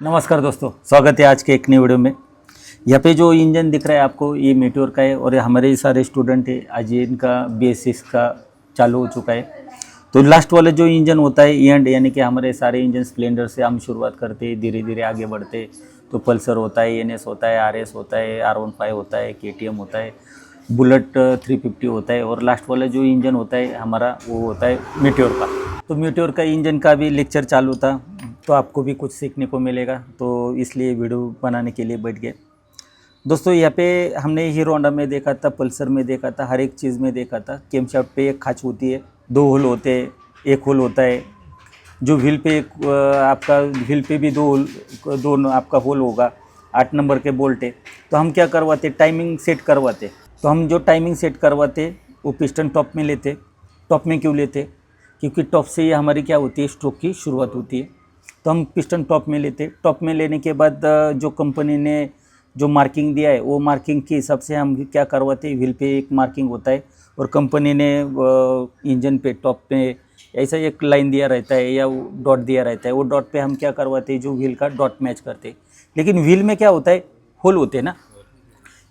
नमस्कार दोस्तों, स्वागत है आज के एक नई वीडियो में। यहाँ पे जो इंजन दिख रहा है आपको, ये मीटियोर का है और हमारे सारे स्टूडेंट है, आज इनका BS6 का चालू हो चुका है। तो लास्ट वाला जो इंजन होता है एंड, यानी कि हमारे सारे इंजन स्प्लेंडर से हम शुरुआत करते हैं, धीरे धीरे आगे बढ़ते। तो पल्सर होता है, NS होता है, RS होता है, R15 होता है, KTM होता है, बुलेट 350 होता है और लास्ट वाला जो इंजन होता है हमारा वो होता है मीटियोर का। तो मीटियोर का इंजन का भी लेक्चर चालू था, तो आपको भी कुछ सीखने को मिलेगा, तो इसलिए वीडियो बनाने के लिए बैठ गए। दोस्तों यहाँ पे हमने हीरो होंडा में देखा था, पल्सर में देखा था, हर एक चीज़ में देखा था। कैमशाफ्ट पे एक खाँच होती है, 2 होल होते हैं, एक होल होता है। जो व्हील पे आपका व्हील पे भी 2 होल, 2 आपका होल होगा। 8 नंबर के बोल्ट है। तो हम क्या करवाते, टाइमिंग सेट करवाते। तो हम जो टाइमिंग सेट करवाते वो पिस्टन टॉप में लेते। टॉप में क्यों लेते? क्योंकि टॉप से ही हमारी क्या होती है, स्ट्रोक की शुरुआत होती है। तो हम पिस्टन टॉप में लेते। टॉप में लेने के बाद जो कंपनी ने जो मार्किंग दिया है वो मार्किंग के हिसाब से हम क्या करवाते, व्हील पे एक मार्किंग होता है और कंपनी ने इंजन पे टॉप पे ऐसा एक लाइन दिया रहता है या डॉट दिया रहता है। वो डॉट पे हम क्या करवाते, जो व्हील का डॉट मैच करते। लेकिन व्हील में क्या होता है, होल होते हैं ना।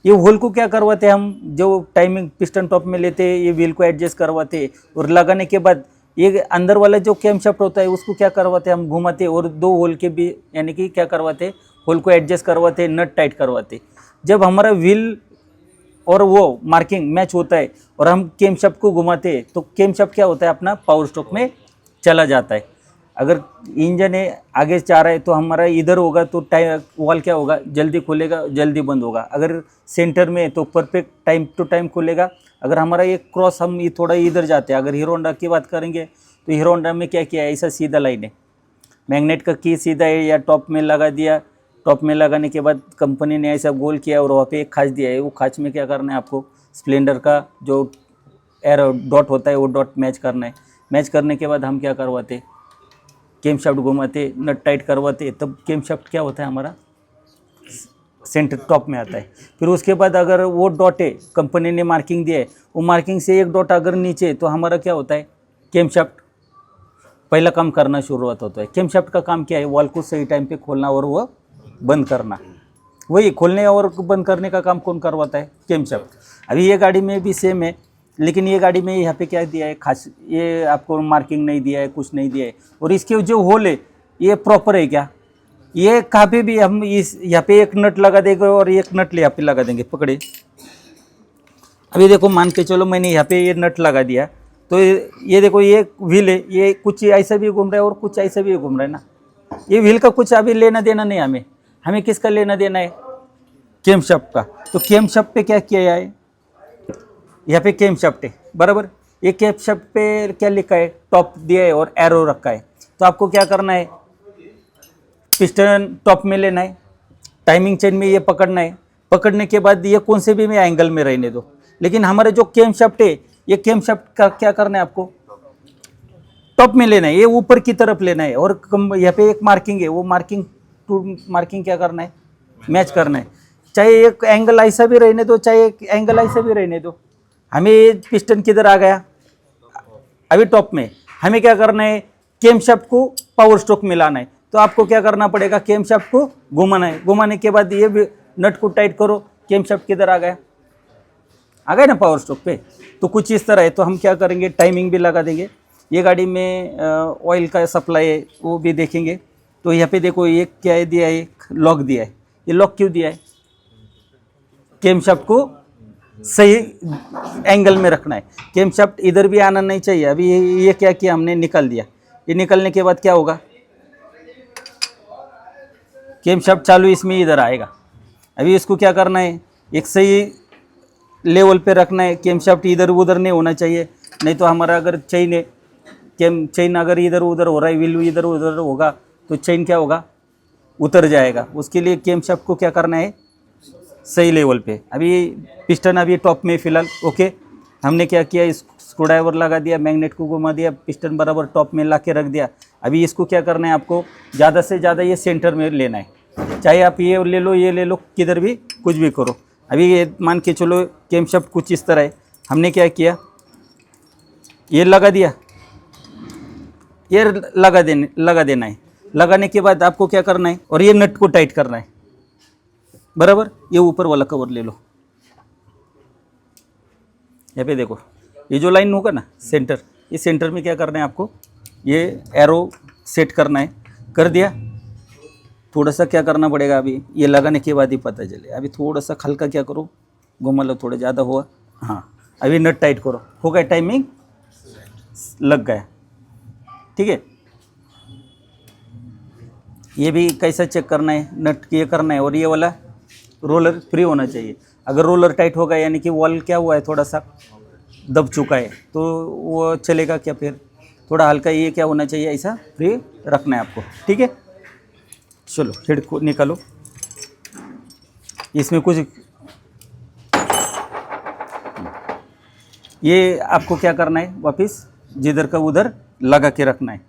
ये होल को क्या करवाते हम, जो टाइमिंग पिस्टन टॉप में लेते, ये व्हील को एडजस्ट करवाते और लगाने के बाद ये अंदर वाला जो कैमशाफ्ट होता है उसको क्या करवाते हम, घुमाते और 2 होल के भी, यानी कि क्या करवाते, होल को एडजस्ट करवाते, नट टाइट करवाते। जब हमारा व्हील और वो मार्किंग मैच होता है और हम कैमशाफ्ट को घुमाते हैं, तो कैमशाफ्ट क्या होता है, अपना पावर स्ट्रोक में चला जाता है। अगर इंजन है आगे जा रहा है तो हमारा इधर होगा तो वॉल क्या होगा, जल्दी खुलेगा, जल्दी बंद होगा। अगर सेंटर में है तो परफेक्ट टाइम टू टाइम खुलेगा। अगर हमारा एक क्रॉस, हम ये थोड़ा इधर जाते हैं, अगर हीरो होंडा की बात करेंगे तो हीरो होंडा में क्या किया है, ऐसा सीधा लाइन है, मैग्नेट का की सीधा है या टॉप में लगा दिया। टॉप में लगाने के बाद कंपनी ने ऐसा गोल किया और वहाँ पे एक खाँच दिया है। वो खाँच में क्या करना है आपको, स्प्लेंडर का जो एरो डॉट होता है वो डॉट मैच करना है। मैच करने के बाद हम क्या करवाते, कैमशाफ्ट घुमाते, नट टाइट करवाते, तब कैमशाफ्ट क्या होता है हमारा सेंटर टॉप में आता है। फिर उसके बाद अगर वो डॉट है, कंपनी ने मार्किंग दिया है, वो मार्किंग से एक डॉट अगर नीचे है तो हमारा क्या होता है, कैमशाफ्ट पहला काम करना शुरुआत होता है। कैमशाफ्ट का काम क्या है, वॉल को सही टाइम पे खोलना और वो बंद करना। वही खोलने और बंद करने का काम कौन करवाता है, कैमशाफ्ट। अभी ये गाड़ी में भी सेम है, लेकिन ये गाड़ी में यहाँ पे क्या दिया है, खास ये आपको मार्किंग नहीं दिया है, कुछ नहीं दिया है। और इसके जो होल है ये प्रॉपर है क्या, ये कहाँ पे भी हम इस यहाँ पे एक नट लगा देंगे और एक नट यहाँ पे लगा देंगे, पकड़े। अभी देखो, मान के चलो मैंने यहाँ पे ये नट लगा दिया, तो ये देखो ये व्हील है, ये कुछ ऐसा भी घूम रहा है और कुछ ऐसा भी घूम रहा है ना। ये व्हील का कुछ अभी लेना देना नहीं, हमें किसका लेना देना है, कैमशाफ्ट का। तो कैमशाफ्ट पे क्या किया है, यहाँ पे कैमशाफ्ट है बराबर। ये कैमशाफ्ट पे क्या लिखा है, टॉप दिया है और एरो रखा है। तो आपको क्या करना है, पिस्टन टॉप में लेना है, टाइमिंग चेन में ये पकड़ना है। पकड़ने के बाद ये कौन से भी में एंगल में रहने दो, लेकिन हमारे जो कैमशाफ्ट है, ये कैमशाफ्ट का क्या करना है, आपको टॉप में लेना है, ये ऊपर की तरफ लेना है। और यहाँ पे एक मार्किंग है, वो मार्किंग टू मार्किंग क्या करना है, मैच करना है। चाहे एक एंगल ऐसा भी रहने दो, चाहे एक एंगल ऐसा भी रहने दो। हमें पिस्टन किधर आ गया, अभी टॉप में। हमें क्या करना है, कैमशाफ्ट को पावर स्ट्रोक में लाना है। तो आपको क्या करना पड़ेगा, कैमशाफ्ट को घुमाना है। घुमाने के बाद ये भी नट को टाइट करो, कैमशाफ्ट किधर आ गया, आ गया ना पावर स्ट्रोक पे। तो कुछ इस तरह है। तो हम क्या करेंगे, टाइमिंग भी लगा देंगे। ये गाड़ी में ऑयल का सप्लाई है, वो भी देखेंगे। तो यहाँ पे देखो, ये क्या है दिया है, एक लॉक दिया है। ये लॉक क्यों दिया है, कैमशाफ्ट को सही एंगल में रखना है। कैमशाफ्ट इधर भी आना नहीं चाहिए। अभी ये क्या किया हमने, निकाल दिया। ये निकलने के बाद क्या होगा, कैमशाफ्ट चालू इसमें इधर आएगा। अभी इसको क्या करना है, एक सही लेवल पे रखना है। कैमशाफ्ट इधर उधर नहीं होना चाहिए, नहीं तो हमारा अगर चेन है, चेन अगर इधर उधर हो रहा है, व्हील इधर उधर होगा तो चेन क्या होगा, उतर जाएगा। उसके लिए कैमशाफ्ट को क्या करना है, सही लेवल पे। अभी पिस्टन अभी टॉप में फिलहाल ओके। हमने क्या किया, स्क्रू ड्राइवर लगा दिया, मैग्नेट को घुमा दिया, पिस्टन बराबर टॉप में ला के रख दिया। अभी इसको क्या करना है, आपको ज़्यादा से ज़्यादा ये सेंटर में लेना है। चाहे आप ये ले लो, ये ले लो, किधर भी कुछ भी करो। अभी ये मान के चलो कैमशाफ्ट कुछ इस तरह है। हमने क्या किया, ये लगा दिया, ये लगा देना है। लगाने के बाद आपको क्या करना है, और ये नट को टाइट करना है बराबर। ये ऊपर वाला कवर ले लो, यहाँ पे देखो ये जो लाइन होगा ना सेंटर, ये सेंटर में क्या करना है आपको, ये एरो सेट करना है। कर दिया, थोड़ा सा क्या करना पड़ेगा अभी, ये लगाने के बाद ही पता चले। अभी थोड़ा सा हल्का क्या करो, घुमा लो, थोड़ा ज़्यादा हुआ, हाँ अभी नट टाइट करो, हो गया, टाइमिंग लग गया, ठीक है। ये भी कैसा चेक करना है, नट ये करना है, और ये वाला रोलर फ्री होना चाहिए। अगर रोलर टाइट होगा यानी कि वॉल क्या हुआ है, थोड़ा सा दब चुका है, तो वो चलेगा क्या, फिर थोड़ा हल्का ये क्या होना चाहिए, ऐसा फ्री रखना है आपको, ठीक है। चलो हेड को निकालो, इसमें कुछ ये आपको क्या करना है, वापस जिधर का उधर लगा के रखना है।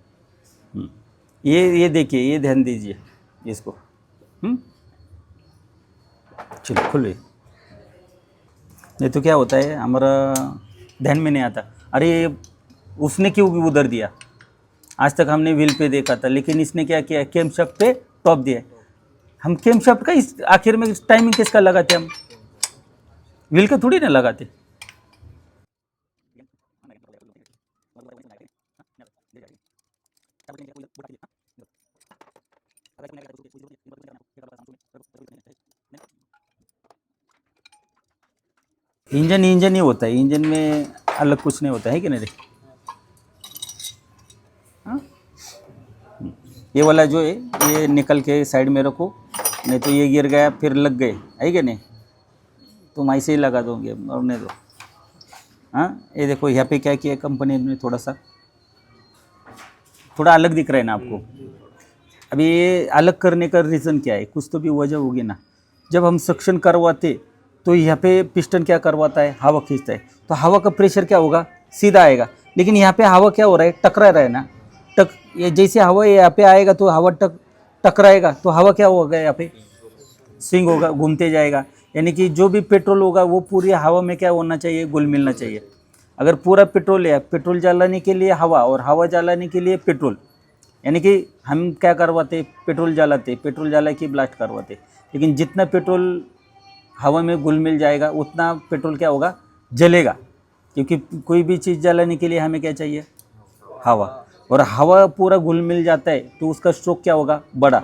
ये देखिए, ये ध्यान दीजिए इसको। चलो खुले, नहीं तो क्या होता है हमारा ध्यान में नहीं आता, अरे उसने क्यों उधर दिया। आज तक हमने व्हील पे देखा था, लेकिन इसने क्या किया, कैम शाफ्ट पे टॉप दिया। हम कैम शाफ्ट का इस आखिर में टाइमिंग किसका लगाते, हम व्हील का थोड़ी ना लगाते। इंजन इंजन ही होता है, इंजन में अलग कुछ नहीं होता है कि नहीं रे। हाँ, ये वाला जो है ये निकल के साइड में रखो, नहीं तो ये गिर गया फिर लग गए, है कि नहीं, तुम ऐसे ही लगा दोगे, और नहीं दो। हाँ ये देखो यहाँ पे क्या किया कंपनी ने, थोड़ा अलग दिख रहा है ना आपको। अभी ये अलग करने का रीज़न क्या है, कुछ तो भी वजह होगी ना। जब हम सक्शन करवाते तो यहाँ पे पिस्टन क्या करवाता है, हवा खींचता है, तो हवा का प्रेशर क्या होगा, सीधा आएगा। लेकिन यहाँ पे हवा क्या हो रहा है, टकरा रहा है ना, ये जैसे हवा यहाँ पे आएगा तो हवा टकराएगा, तो हवा क्या होगा, यहाँ पे स्विंग होगा, घूमते जाएगा। यानी कि जो भी पेट्रोल होगा वो पूरी हवा में क्या होना चाहिए, घुल मिलना चाहिए। अगर पूरा पेट्रोल है, पेट्रोल जलाने के लिए हवा और हवा जलाने के लिए पेट्रोल, यानी कि हम क्या करवाते, पेट्रोल जलाते, पेट्रोल जला के ब्लास्ट करवाते। लेकिन जितना पेट्रोल हवा में घुल मिल जाएगा उतना पेट्रोल क्या होगा, जलेगा। क्योंकि कोई भी चीज़ जलाने के लिए हमें क्या चाहिए, हवा, और हवा पूरा घुल मिल जाता है तो उसका स्ट्रोक क्या होगा, बड़ा।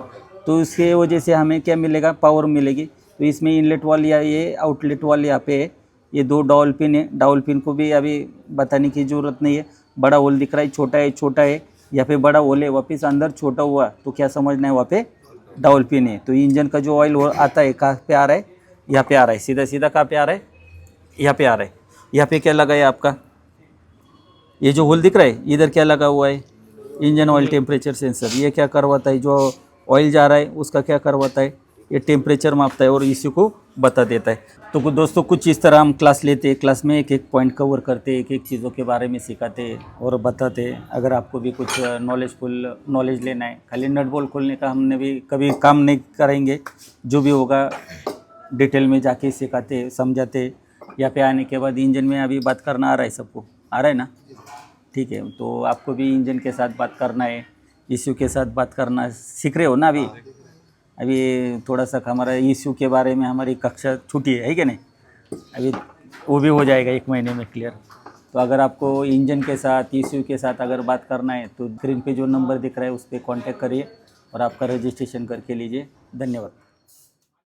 तो इसके वजह से हमें क्या मिलेगा, पावर मिलेगी। तो इसमें इनलेट वाल या ये आउटलेट वाल यहाँ पे है, ये दो डॉल पिन है। डॉल पिन को भी अभी बताने की ज़रूरत नहीं है। बड़ा होल दिख रहा है, छोटा है, यहाँ पे बड़ा होल है, वापस अंदर छोटा हुआ, तो क्या समझना है, वहाँ पे डॉल पिन है। तो इंजन का जो ऑयल आता है कहाँ पे आ रहा है, यहाँ पे आ रहा है, सीधा सीधा कहाँ पे आ रहा है, यहाँ पे आ रहा है। यहाँ पे क्या लगा है आपका, ये जो होल दिख रहा है, इधर क्या लगा हुआ है, इंजन ऑयल टेम्परेचर सेंसर। ये क्या करवाता है, जो ऑयल जा रहा है उसका क्या करवाता है, ये टेम्परेचर मापता है और इसी को बता देता है। तो दोस्तों कुछ इस तरह हम क्लास लेते हैं, क्लास में एक एक पॉइंट कवर करते, एक एक चीज़ों के बारे में सिखाते और बताते। अगर आपको भी कुछ नॉलेजफुल नॉलेज लेना है, खाली नट बोल्ट खोलने का हमने भी कभी काम नहीं करेंगे, जो भी होगा डिटेल में जाके सिखाते, समझाते। यहाँ पे आने के बाद इंजन में अभी बात करना आ रहा है, सबको आ रहा है ना, ठीक है। तो आपको भी इंजन के साथ बात करना है, ईसीयू के साथ बात करना सीख रहे हो ना। अभी थोड़ा सा हमारा ईसीयू के बारे में हमारी कक्षा छूटी है कि नहीं, अभी वो भी हो जाएगा 1 महीने में क्लियर। तो अगर आपको इंजन के साथ, ईसीयू के साथ अगर बात करना है तो स्क्रीन पे जो नंबर दिख रहा है उस पर कॉन्टैक्ट करिए और आपका रजिस्ट्रेशन करके लीजिए। धन्यवाद।